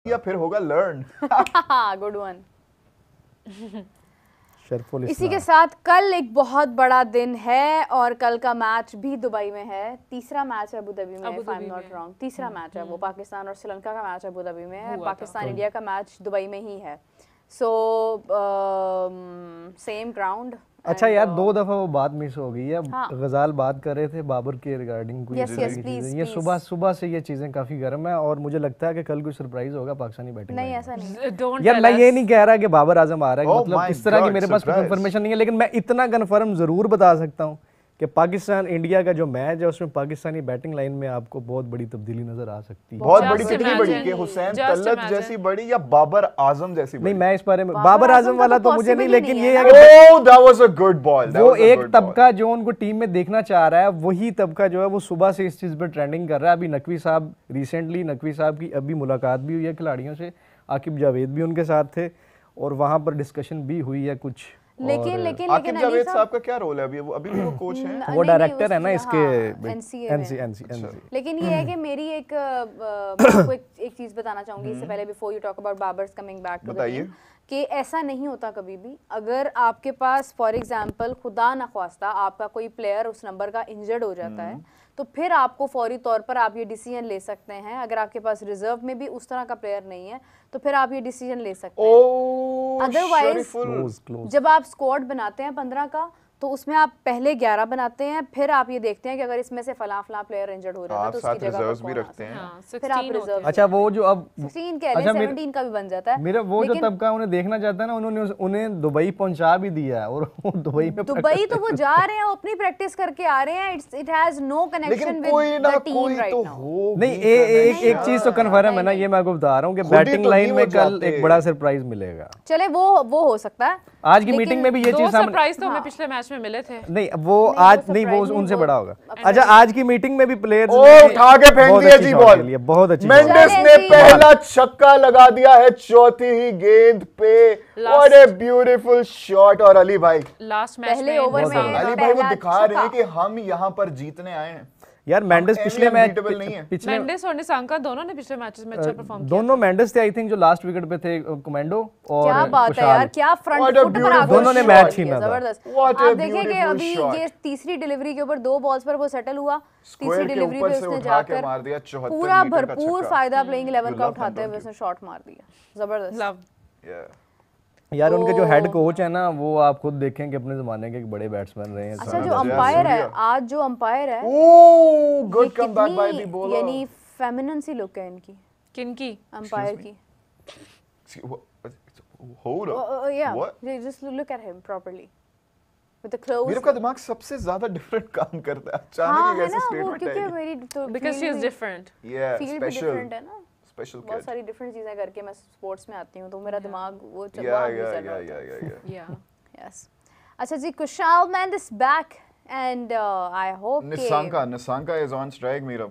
या फिर होगा लर्न। Good one. इसी के साथ कल एक बहुत बड़ा दिन है और कल का मैच भी दुबई में है। तीसरा मैच है अबू धाबी में, if I am not wrong. तीसरा मैच है वो। पाकिस्तान और श्रीलंका का मैच अबू धाबी में है, पाकिस्तान इंडिया का मैच दुबई में ही है। So same ground. अच्छा यार, 2 दफा वो बात मिस हो गई है। गजाल बात कर रहे थे बाबर के रिगार्डिंग कोई ये सुबह से ये चीजें काफी गर्म है और मुझे लगता है कि कल कोई सरप्राइज होगा पाकिस्तानी बैटिंग। नहीं ऐसा नहीं यार, मैं ये नहीं कह रहा कि बाबर आजम आ रहा है, मतलब इस तरह की मेरे पास कोई कंफर्मेशन नहीं है, लेकिन मैं इतना कंफर्म जरूर बता सकता हूँ कि पाकिस्तान इंडिया का जो मैच है उसमें पाकिस्तानी बैटिंग लाइन में आपको बहुत बड़ी तब्दीली नजर आ सकती है। बहुत बड़ी, कितनी बड़ी कि हुसैन तलत जैसी बड़ी या बाबर आजम जैसी बड़ी? नहीं, मैं इस बारे में बाबर आजम वाला तो मुझे नहीं, लेकिन ये है कि that was a good ball, वो एक तबका जो उनको टीम में देखना चाह रहा है, वही तबका जो है वो सुबह से इस चीज पर ट्रेंडिंग कर रहा है। अभी नकवी साहब रिसेंटली नकवी साहब की अभी मुलाकात भी हुई है खिलाड़ियों से, आकिब जावेद भी उनके साथ थे और वहां पर डिस्कशन भी हुई है कुछ। लेकिन आकिब जावेद साहब का क्या रोल है अभी? अभी वो कोच हैं, वो डायरेक्टर है ना इसके एनसी। लेकिन ये है कि मेरी आपको एक चीज बताना चाहूंगी इससे पहले, before you talk about Babar's coming back to the game, कि ऐसा नहीं होता कभी भी। अगर आपके पास फॉर एग्जांपल खुदा न ख्वास्ता आपका कोई प्लेयर उस नंबर का इंजर्ड हो जाता है, तो फिर आपको फौरी तौर पर आप ये डिसीजन ले सकते हैं। अगर आपके पास रिजर्व में भी उस तरह का प्लेयर नहीं है तो फिर आप ये डिसीजन ले सकते हैं। अदरवाइज जब आप स्क्वाड बनाते हैं 15 का, तो उसमें आप पहले 11 बनाते हैं, फिर आप ये देखते हैं कि अगर इसमें से फला प्लेयर इंजर्ड हो रहा है तो उसकी जगह रिजर्व्स भी रखते हैं। फिर आप रिजर्व। अच्छा, वो जो अब 16 कह लें, 17 का भी बन जाता है। मेरा वो जो तबका उन्हें देखना चाहता है ना, उन्होंने उन्हें दुबई पहुंचा भी दिया है और वो दुबई में तो वो जा रहे हैं, वो अपनी प्रैक्टिस करके आ रहे हैं। It has no connection with the team right now. नहीं, एक चीज तो कंफर्म है ना, ये मैं आपको बता रहा हूं कि बैटिंग लाइन में कल एक बड़ा सरप्राइज मिलेगा। चले वो हो सकता है। आज की मीटिंग में भी ये चीज सरप्राइज तो हमें पिछले मैच में मिले थे। नहीं, वो आज नहीं, वो उनसे बड़ा होगा। अच्छा, आज की मीटिंग में भी प्लेयर्स उठा के फेंक दिया जी बॉल, बहुत अच्छी। मेंडिस ने पहला छक्का लगा दिया है चौथी ही गेंद पे। What a beautiful shot. और अली भाई लास्ट मैच पहले ओवर में अली भाई वो दिखा रहे हैं कि हम यहाँ पर जीतने आए हैं। यार मेंडिस पिछले मैच मेंडिस और निसांका दोनों ने पिछले मैचेस में अच्छा परफॉर्म किया। दोनों मेंडिस थे आई थिंक जो लास्ट विकेट पे थे, कमांडो और क्या बात है यार, क्या फ्रंट फुट पर आगे दोनों ने मैच छीना था। जबरदस्त। आप देखिए कि अभी ये तीसरी डिलीवरी के ऊपर 2 बॉल्स पर वो सेटल हुआ। तीसरी डिलीवरी पे उसने जाकर मार दिया 74 पूरा भरपूर फायदा प्लेइंग 11 का उठाते हुए उसने शॉट मार दिया। जबरदस्त। लव यार उनके जो हेड कोच है ना, वो आप खुद देखें कि अपने जमाने के एक बड़े बैट्समैन रहे हैं। अच्छा, जो अंपायर है आज, जो अंपायर है, good comeback by the bowler. यानी फेमिनिन सी लुक है इनकी। किनकी? अंपायर की। Hold up. Yeah. What? Just look at him properly. With the clothes. मेरे का दिमाग सबसे ज्यादा डिफरेंट काम करता है। अचानक एक ऐसी स्टेटमेंट है। क्योंकि मेरी तो because she is different. Yeah, field भी डिफरेंट है ना। स्पेशल बहुत सारी डिफरेंट चीजें करके मैं स्पोर्ट्स में आती हूँ, तो मेरा दिमाग वो चल रहा है। Yes. अच्छा जी, Kusal Mendis back and I hope Nissanka is on strike Meera.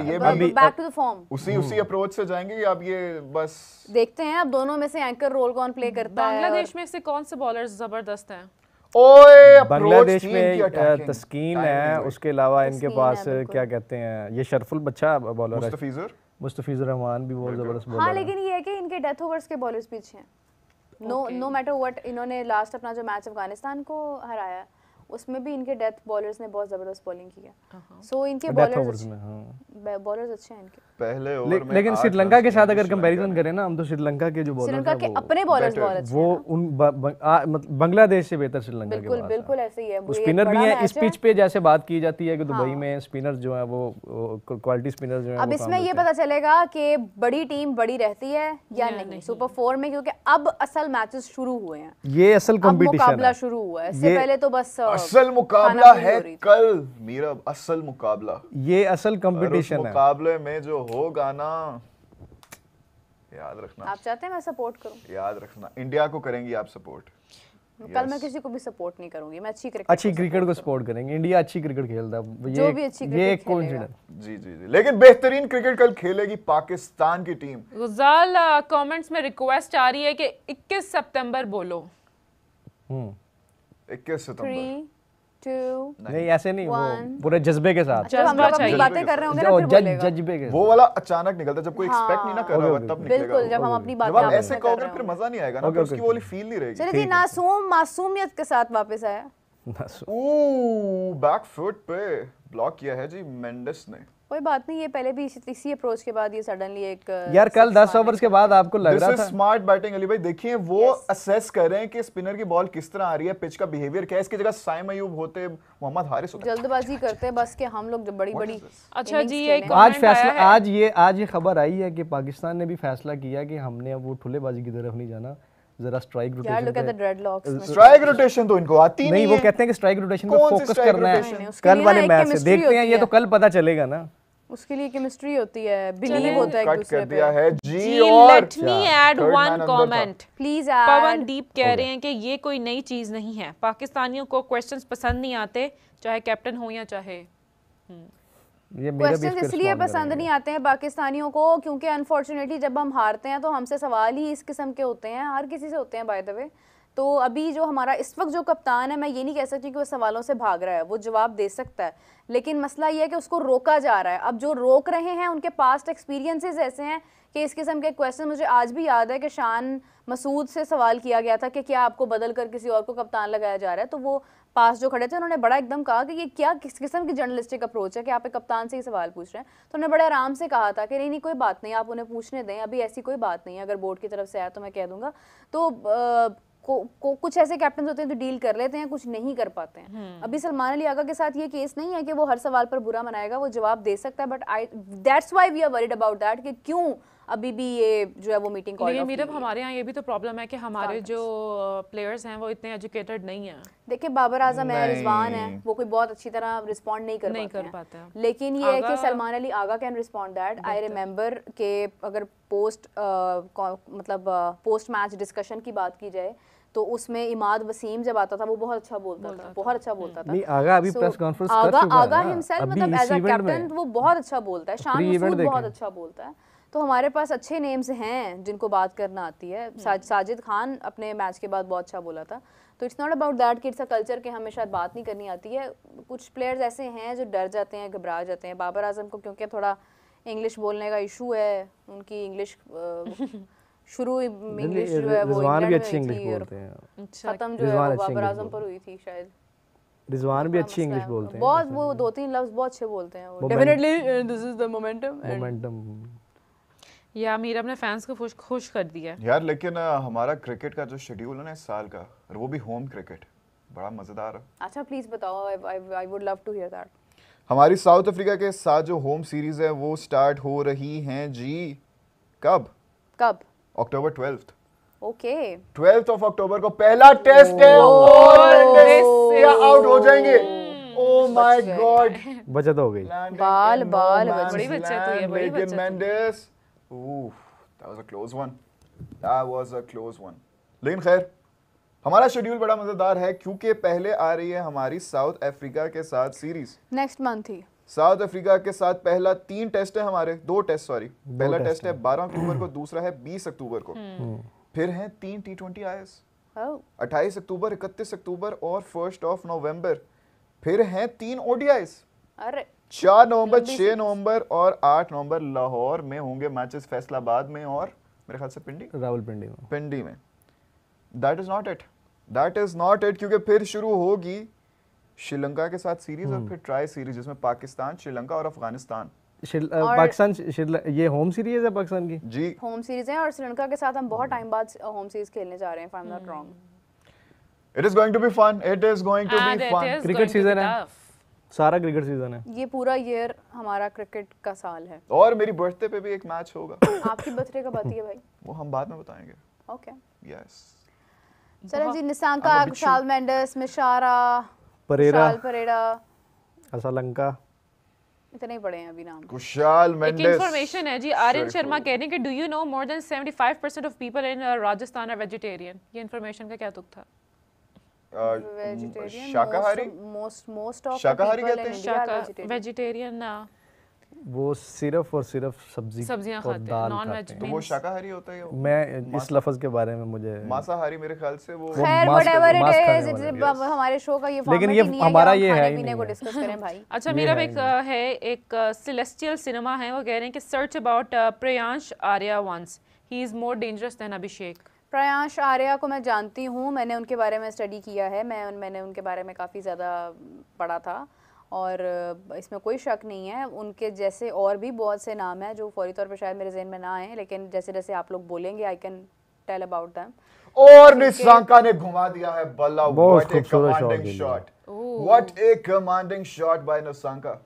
ये back to the form। उसी अप्रोच से जाएंगे कि आप ये बस देखते हैं अब दोनों में से एंकर रोल कौन प्ले करता है। बांग्लादेश में से कौन से बॉलर्स जबरदस्त हैं? ओए, बांग्लादेश में तस्कीन है, उसके अलावा इनके पास क्या कहते हैं, ये शरफुल अच्छा बॉलर है, मुस्तफिजुर रहमान भी बहुत जबरदस्त बॉलर है। हाँ, लेकिन ये है कि इनके डेथ ओवर्स के बॉलर्स भी अच्छे हैं। नो मैटर व्हाट, इन्होंने लास्ट अपना जो मैच अफगानिस्तान को हराया उसमें भी इनके डेथ बॉलर्स ने बहुत जबरदस्त बॉलिंग की है। सो इनके बॉलर्स अच्छे हैं इनके पहले ओवर में। लेकिन श्रीलंका के साथ अगर कंपैरिजन करें ना हम, तो श्रीलंका के जो बॉलर्स हैं वो अपने बॉलर्स बहुत अच्छे हैं। वो उन बांग्लादेश से बेहतर श्रीलंका के बॉलर्स। बिल्कुल ऐसे ही है। स्पिनर भी है इस पिच पे, जैसे बात की जाती है कि दुबई में स्पिनर जो है वो क्वालिटी स्पिनर जो है। अब इसमें ये पता चलेगा कि बड़ी टीम बड़ी रहती है या नहीं सुपर 4 में, क्योंकि अब असल मैचेस शुरू हुए हैं। ये असल कंपटीशन है, मुकाबला शुरू हुआ है। इससे पहले तो बस असल मुकाबला है कल मीरा, असल मुकाबला। ये असल कंपटीशन है। मुकाबले में जो होगा ना, याद रखना। आप चाहते हैं मैं सपोर्ट करूं? याद रखना, इंडिया को करेंगी आप सपोर्ट। कल मैं किसी को भी सपोर्ट नहीं करूंगी, मैं अच्छी क्रिकेट को सपोर्ट करेंगे। इंडिया अच्छी क्रिकेट खेलता है, जो भी अच्छी क्रिकेट ये एक कोइंसिडेंस। जी, लेकिन बेहतरीन क्रिकेट कल खेलेगी पाकिस्तान की टीम। गुजाल कमेंट्स में रिक्वेस्ट आ रही है कि 21 सितंबर बोलो। 21 सितंबर। 3, 2 नहीं ऐसे नहीं, वो पूरे जज्बे के साथ। जब हम लोग अपनी बातें कर रहे होंगे ना फिर बोलेगा। जज्बे के वो वाला अचानक निकलता जब कोई एक्सपेक्ट नहीं ना कर रहा होगा तब निकलेगा। बिल्कुल, जब हम अपनी जब बातें आप ऐसे कहोगे फिर मजा नहीं आएगा ना, फिर उसकी वो वाली फील नहीं रहेगी। चलिए जी, मासूमियत के साथ वापस आया। बैक फुट पे ब्लॉक किया है जी मेंडिस ने। कोई बात नहीं, ये पहले भी इसी अप्रोच के बाद ये सडनली एक यार कल 10 ओवर्स के बाद आपको लग रहा था। This is smart batting Ali भाई। देखिए वो असेस कर रहे हैं कि स्पिनर की बॉल किस तरह आ रही है, पिच का बिहेवियर क्या है। इसकी जगह साइम अयूब होते, मोहम्मद हारिस होते, जल्दबाजी करते हैं बस कि हम लोग जब बड़ी अच्छा जी, एक आज फैसला आज ये खबर आई है कि पाकिस्तान ने भी फैसला किया कि हमने अब वो ठुलेबाजी की तरफ नहीं जाना, जरा स्ट्राइक रोटेशन। यार look at the dreadlocks. Strike rotation तो इनको आती नहीं, वो कहते हैं कि स्ट्राइक रोटेशन पे फोकस करना है कल वाले मैच से। देखते हैं, ये तो कल पता चलेगा ना। उसके लिए केमिस्ट्री होती है, बिलीव होता है एक दूसरे पे। दिया है जी। और let me add one comment please. Pawandeep कह रहे हैं कि ये कोई नई चीज नहीं है, पाकिस्तानियों को क्वेश्चंस पसंद नहीं आते, चाहे कैप्टन हो या चाहे क्वेश्चंस इसलिए पसंद नहीं आते हैं पाकिस्तानियों को क्योंकि अनफॉर्चुनेटली जब हम हारते हैं तो हमसे सवाल ही इस किस्म के होते हैं, हर किसी से होते हैं बाय द वे। तो अभी जो हमारा इस वक्त जो कप्तान है, मैं ये नहीं कह सकती कि वो सवालों से भाग रहा है, वो जवाब दे सकता है, लेकिन मसला ये है कि उसको रोका जा रहा है। अब जो रोक रहे हैं उनके पास्ट एक्सपीरियंसेस ऐसे हैं कि इस किस्म के क्वेश्चन, मुझे आज भी याद है कि शान मसूद से सवाल किया गया था कि क्या आपको बदल कर किसी और को कप्तान लगाया जा रहा है, तो वो पास जो खड़े थे उन्होंने बड़ा एकदम कहा कि ये क्या किस किस्म की जर्नलिस्टिक अप्रोच है कि आप एक कप्तान से ही सवाल पूछ रहे हैं। तो उन्होंने बड़े आराम से कहा था कि नहीं कोई बात नहीं, आप उन्हें पूछने दें, अभी ऐसी कोई बात नहीं है, अगर बोर्ड की तरफ से आया तो मैं कह दूंगा। तो कुछ ऐसे कैप्टन होते हैं जो डील कर लेते हैं, कुछ नहीं कर पाते हैं। अभी सलमान अली आगा के साथ ये केस नहीं है कि वो हर सवाल पर बुरा मनाएगा, वो जवाब दे सकता है, but that's why we are worried about that कि क्यों अभी भी ये जो है वो मीटिंग कॉल। लेकिन मीरब हमारे यहाँ ये भी तो प्रॉब्लम है कि हमारे जो प्लेयर्स हैं वो इतने एजुकेटेड नहीं हैं। देखिए बाबर आजम है, रिजवान है, वो कोई बहुत अच्छी तरह रिस्पॉन्ड नहीं कर पाते हैं। लेकिन ये है कि Salman Ali Agha can respond that. I remember कि अगर पोस्ट मैच डिस्कशन की बात की जाए तो उसमें इमाद वसीम जब आता था वो बहुत अच्छा बोलता था, बहुत अच्छा बोलता था। नहीं आगा अभी प्रेस कॉन्फ्रेंस कर चुका है। आगा हिमसेल्फ मतलब एज अ कैप्टन वो बहुत अच्छा बोलता है, शान मसूद बहुत अच्छा बोलता है। तो हमारे पास अच्छे नेम्स हैं जिनको बात करना आती है। साजिद खान अपने मैच के बाद बहुत अच्छा बोला था। तो इट्स नॉट अबाउट दैट कि इट्स अ कल्चर कि हमें शायद बात नहीं करनी आती है। कुछ प्लेयर्स ऐसे हैं जो डर जाते हैं, घबरा जाते हैं। बाबर आजम को क्योंकि थोड़ा इंग्लिश बोलने का इशू है, उनकी इंग्लिश शुरू इंग्लिश जो है वो रिजवान भी अच्छी इंग्लिश बोलते हैं, खत्म जो है वो बाबर आजम पर हुई थी शायद। रिजवान भी अच्छी इंग्लिश बोलते हैं, बहुत वो 2-3 लफ्ज बहुत अच्छे बोलते हैं वो। Definitely this is the momentum. या मीर अपने फैंस को खुश कर दिया यार। लेकिन हमारा क्रिकेट का जो शेड्यूल है ना इस साल का, और वो भी होम क्रिकेट, बड़ा मजेदार है। अच्छा प्लीज बताओ, I would love to hear that. हमारी साउथ अफ्रीका के साथ जो होम सीरीज है वो स्टार्ट हो रही हैं जी। कब अक्टूबर 12th। ओके 12th of अक्टूबर को पहला टेस्ट है और क्या आउट हो जाएंगे। ओह माय गॉड, बचत हो गई, बाल बड़ी बचत हुई है, बड़ी बचत। Mendis, that was a close one, that was a close one। लेकिन खैर हमारा शेड्यूल बड़ा मजेदार है क्योंकि पहले आ रही है हमारी साउथ अफ्रीका के साथ सीरीज नेक्स्ट मंथ ही। साउथ अफ्रीका के साथ पहला 3 टेस्ट है हमारे, 2 टेस्ट सॉरी। पहला टेस्ट है 12 अक्टूबर को, दूसरा है 20 अक्टूबर को। फिर हैं 3 T20 आईएस 28 अक्टूबर, 31 अक्टूबर और 1 नवंबर। फिर हैं 3 ODIs, अरे 4 नवंबर, 6 नवंबर और 8 नवंबर। लाहौर में होंगे मैचेस, फैसलाबाद में और मेरे ख्याल से पिंडी में। दैट इज नॉट इट क्योंकि फिर शुरू होगी श्रीलंका के साथ सीरीज और फिर ट्राई सीरीज जिसमें पाकिस्तान, श्रीलंका और अफगानिस्तान। पाकिस्तान ये होम सीरीज है पाकिस्तान की जी, होम सीरीज है और श्रीलंका के साथ हम बहुत टाइम बाद होम सीरीज खेलने जा रहे हैं, if I am not wrong. It is going to be fun, it is going to be fun. Cricket season है, सारा क्रिकेट सीजन है। ये पूरा ईयर हमारा क्रिकेट का साल है। और मेरी बर्थडे पे भी एक मैच होगा। आपकी बर्थडे कब आती है भाई? वो हम बाद में बताएंगे। Okay yes. चलो जी, निसांका, कुशाल मेंडिस, मिशारा, परेरा, असलंका, इतने ही पड़े हैं अभी नाम। कुशाल मेंडिस। एक इंफॉर्मेशन है जी, आर्यन शर्मा कह रहे हैं कि do you know more than 75% of people in Rajasthan are vegetarian. ये इंफॉर्मेशन का क्या तुक था? शाकाहारी, मोस्ट ऑफ शाकाहारी कहते हैं, वेजिटेरियन ना वो सिर्फ और सिर्फ सब्जियां और खाते दाल हैं, नॉन खाते वेज। तो वो शाकाहारी होता है? मैं इस लफ्ज के बारे में मुझे मांसाहारी मेरे ख्याल से वो खैर मांस व्हाटएवर मांस इट खाने इज, वाले हमारे शो का ये लेकिन फॉर्मेट ये ही नहीं है हमारा कि ये हम है खाने ही पीने नहीं को है। डिस्कस करें भाई। अच्छा ये मेरा है एक है एक सेलेस्टियल सिनेमा है, वो कह रहे हैं कि search about Priyansh Arya once, he is more dangerous than Abhishek. Priyansh Arya को मैं जानती हूँ, मैंने उनके बारे में स्टडी किया है, मैंने उनके बारे में काफ़ी ज़्यादा पढ़ा था और इसमें कोई शक नहीं है। उनके जैसे और भी बहुत से नाम हैं जो फौरी तौर पे शायद मेरे जहन में ना आए, लेकिन जैसे जैसे आप लोग बोलेंगे I can tell about them. और निशांका ने घुमा दिया है बल्ला। बहुत व्हाट ए खूबसूरत commanding shot shot, what a commanding shot bye Nissanka.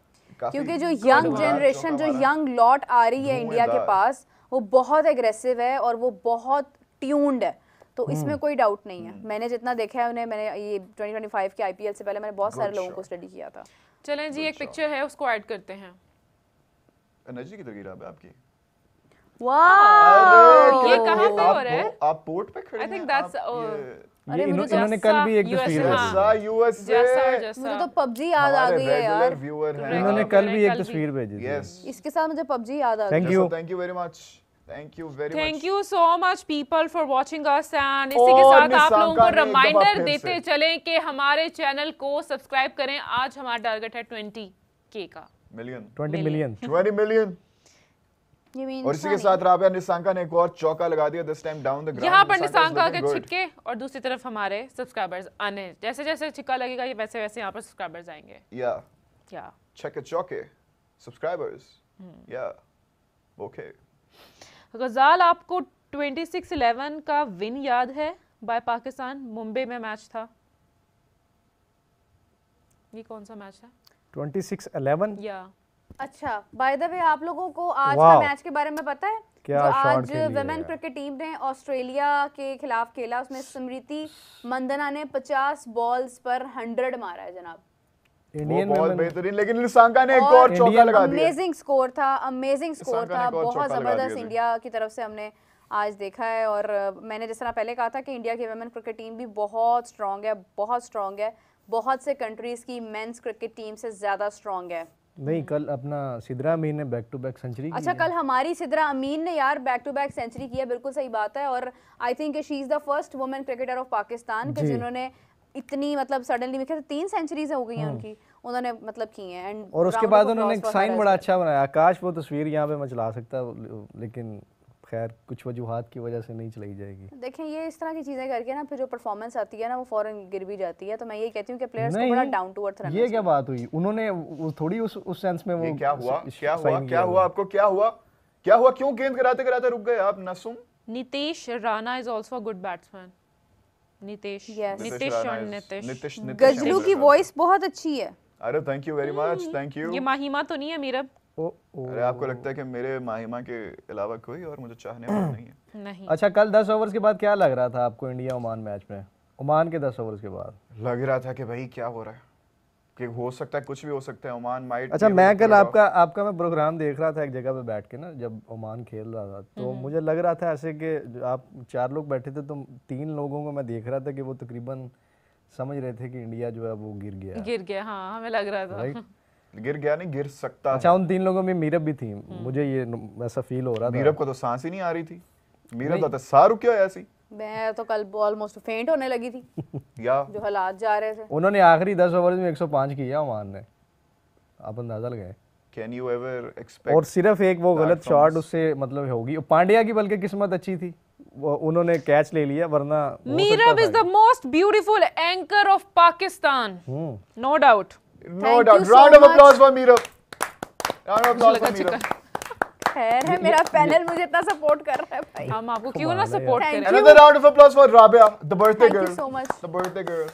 क्योंकि जो यंग जनरेशन, जो यंग लॉट आ रही है इंडिया के पास, वो बहुत एग्रेसिव है और वो बहुत ट्यून्ड है, तो इसमें कोई डाउट नहीं है। मैंने जितना देखा है उन्हें, मैंने ये 2025 के आईपीएल से पहले मैंने बहुत सारे लोगों को स्टडी किया था। चलें जी, एक पिक्चर है उसको ऐड करते हैं। एनर्जी किधर गिरा है आपकी? वाह, ये कहाँ पे हो रहा है? आप पोर्ट पे खड़े हैं? I think that's अरे मुझे इन्होंने कल भी एक USA तस्वीर हाँ। भेजी यूएसए। मुझे तो पबजी याद आ गई है यार। व्यूअर हैं। इन्होंने कल भी एक तस्वीर भेजी थी। यस, इसके साथ मुझे पबजी याद आ गई। Thank you thank you very much, thank you very much. Thank you so much people for watching us and इसी के और साथ आप लोगों निशांका को ने एक दफा रिमाइंडर फिर देते से। चलें कि हमारे चैनल को सब्सक्राइब करें। आज हमारा टारगेट है 20K का, million, 20 million 20 million. You mean और इसी के साथ राबिया निशांका ने एक और चौका लगा दिया, this time down the ground. यहाँ पर निशांका के छिटके और दूसरी तरफ हमारे सब्सक्राइबर्स आने, जैसे जैसे छिक्का लगेगा ये वैसे वैसे यहाँ पर सब्सक्राइबर्स आएंगे। या क्या check it चौके सब्सक्राइबर्स। या ओके। गजाल, आपको 26-11 का विन याद है बाय पाकिस्तान? मुंबई में मैच था, ये कौन सा मैच है? 26-11 या अच्छा, बाय द वे आप लोगों को आज का वाह। मैच के बारे में पता है? क्या जो शॉट आज खेली है वुमेन यार। क्रिकेट टीम ने ऑस्ट्रेलिया के खिलाफ खेला, उसमें स्मृति मंदना ने 50 बॉल्स पर 100 मारा है जनाब। वो इंडियन बहुत वुमेन बेहतरीन, लेकिन निशांका ने एक और और चौका लगा दिया। अमेजिंग स्कोर था, अमेजिंग स्कोर निशांका ने था, एक और बहुत चौका लगा जबरदस्त दिया। इंडिया की तरफ से हमने आज देखा है। और मैंने जिस तरह पहले कहा था कि इंडिया की वुमेन क्रिकेट टीम भी बहुत स्ट्रांग है, बहुत स्ट्रांग है, बहुत से कंट्रीज की मेंस क्रिकेट टीम से ज्यादा स्ट्रांग है। नहीं, कल अपना सिद्रा अमीन ने बैक टू बैक सेंचुरी अच्छा, कल हमारी सिद्रा अमीन ने यार बैक टू बैक सेंचुरी किया, बिल्कुल सही बात है। और I think she is the first women cricketer of Pakistan कि जिन्होंने इतनी मतलब सडनली मेरे 3 सेंचुरीज हो गई हैं उनकी, उन्होंने मतलब की हैं। एंड और उसके बाद उन्होंने एक साइन बड़ा अच्छा बनाया। आकाश वो तस्वीर यहाँ पे मैं चला सकता, लेकिन खैर कुछ वजूहात की वजह से नहीं चलाई जाएगी। देखें, ये इस तरह की चीजें करके ना फिर जो परफॉर्मेंस आती है ना वो फौरन गिर भी जाती है। तो मैं ये कहती हूँ कि प्लेयर्स को बड़ा डाउन टू अर्थ रहना ये क्या बात हुई? उन्होंने थोड़ी उस सेंस में वो क्या हुआ आपको? क्या हुआ? क्यों गेंद कराते कराते रुक गए आप? Nasum Nitesh Rana is also a good batsman. Nitesh Yes. Nitesh और नितेश गजलू की वॉइस बहुत अच्छी है। अरे thank you very much, thank you. ये माहिमा तो नहीं है मीरब? अरे आपको लगता है कि मेरे माहिमा के अलावा कोई और मुझे चाहने वाला नहीं है? नहीं। अच्छा, कल 10 ओवर्स के बाद क्या लग रहा था आपको इंडिया ओमान मैच में? ओमान के 10 ओवर्स के बाद लग रहा था कि भाई क्या हो रहा है, कि हो सकता है, कुछ भी हो सकता है। Oman might. अच्छा, मैं कल आपका मैं प्रोग्राम देख रहा था एक जगह पे बैठ के ना, जब ओमान खेल रहा था, तो मुझे लग रहा था ऐसे कि आप 4 लोग बैठे थे, तो 3 लोगों को मैं देख रहा था कि वो तकरीबन समझ रहे थे कि इंडिया जो है वो गिर गया। हाँ, हमें लग रहा था। राइट, गिर गया नहीं, गिर सकता अच्छा, उन 3 लोगों में मीरब भी थी, मुझे ये ऐसा फील हो रहा था। मीरब को तो सांस ही नहीं आ रही थी, मीरब तो सारू क्या ऐसी, मैं तो कल ऑलमोस्ट फेंट होने लगी थी या जो हालात जा रहे थे। उन्होंने आखिरी 10 ओवर्स में 105 किया ओमान ने, आप अंदाजा लगाएं। Can you ever expect? और सिर्फ एक वो गलत शॉट उससे मतलब होगी। पांड्या की बल्कि किस्मत अच्छी थी, उन्होंने कैच ले लिया, वरना Meerab is the most beautiful anchor of Pakistan, no doubt. No doubt. Round of applause for Meerab, round of applause for Meerab. खैर है, मेरा पैनल मुझे इतना सपोर्ट कर रहा है भाई। हम आपको क्यों ना सपोर्ट करें। Another round of applause for Rabia, the birthday girl. Thank you so much. The birthday girl.